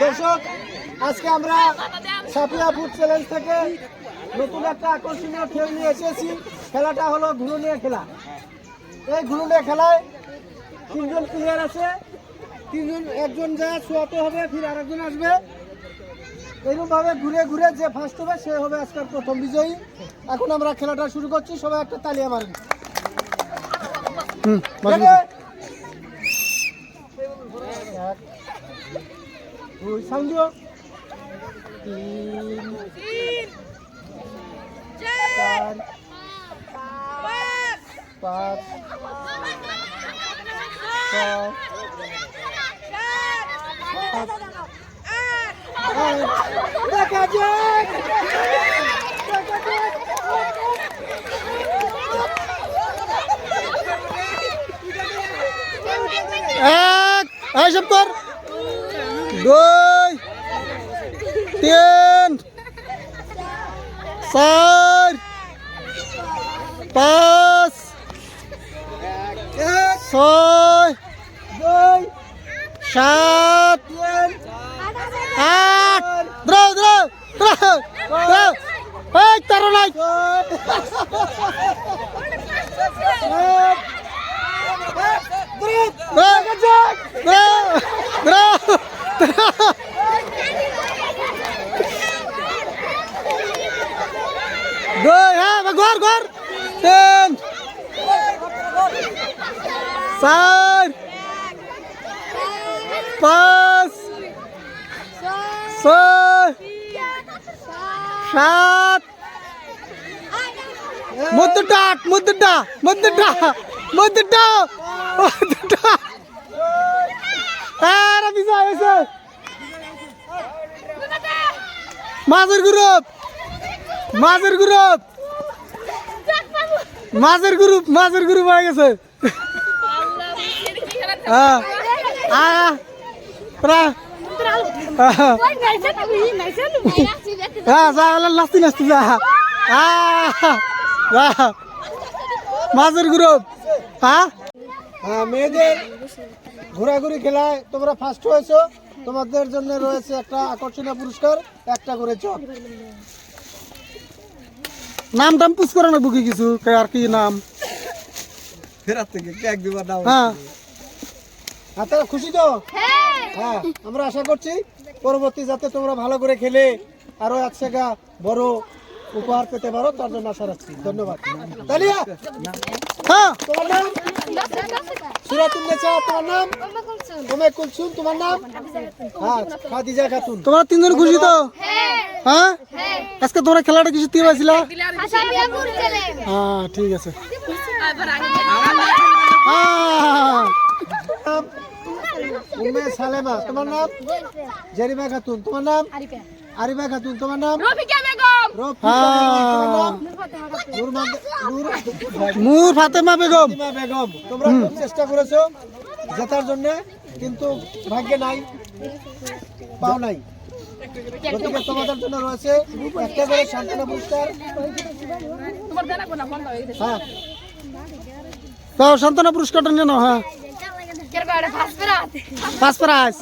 দর্শক, আজকে আমরা সাপিয়া ফুড চ্যালেঞ্জ থেকে নতুন একটা আকর্ষণীয় খেল নিয়ে এসেছি। খেলাটা হলো ঘুরুনিয়া খেলা। এই ঘুরুনিয়া খেলায় তিনজন প্লেয়ার আছে, একজন যা শোয়াতে হবে, ফির আরেকজন আসবে। এইরকমভাবে ঘুরে ঘুরে যে ফার্স্ট হবে সে হবে আজকের প্রথম বিজয়ী। এখন আমরা খেলাটা শুরু করছি, সবাই একটা তালিয়া মারবেন। দুই সাউন্ড, 3 4 5 দেখা যাক। সব কর, 2 3 4 5 6 7 8 তার নাই ঘর 3 4 5 6 7 মুদ্দা মাঝের গ্রুপ হয়ে গেছে। মাঝের গ্রুপ। মেয়েদের ঘোরাঘুরি খেলায় তোমরা ফার্স্ট হয়েছো, তোমাদের জন্য রয়েছে একটা আকর্ষণীয় পুরস্কার, একটা করে চক। নাম টাম পুষ করে নেবো কি কিছু, আর কি নাম? আপনারা খুশি তো? হ্যাঁ, আমরা আশা করছি পরবর্তী যাতে তোমরা ভালো করে খেলে আরো একসাথে বড় উপহার পেতে পারো, তার জন্য আশা রাখছি। ধন্যবাদ। তালিয়া। হ্যাঁ, তোমার নাম? সুরাতুন্নেছা। তোমার নাম? কুলসুম। তোমার নাম? হ্যাঁ, খাদিজা খাতুন। তোমরা তিনজন খুশি তো? হ্যাঁ, আজকে তোমরা খেলাটা কিছু দিয়ে পাইছিলা? হ্যাঁ, ঠিক আছে। উম্মে সালেমা। তোমার নাম? জারিমা খাতুন। তোমার নাম? আরিফা খাতুন। তোমার নাম? রফিকা বেগম। নূর ফাতেমা বেগম। তোমরা খুব চেষ্টা করেছো জেতার জন্য, কিন্তু ভাগ্যে নাই, পাও নাই। তোমাদের জন্য রয়েছে একটা করে সান্ত্বনা পুরস্কার। হ্যাঁ, সান্ত্বনা পুরস্কারটা নিয়ে নাও। হ্যাঁ, ফার্স্ট প্রাইজ।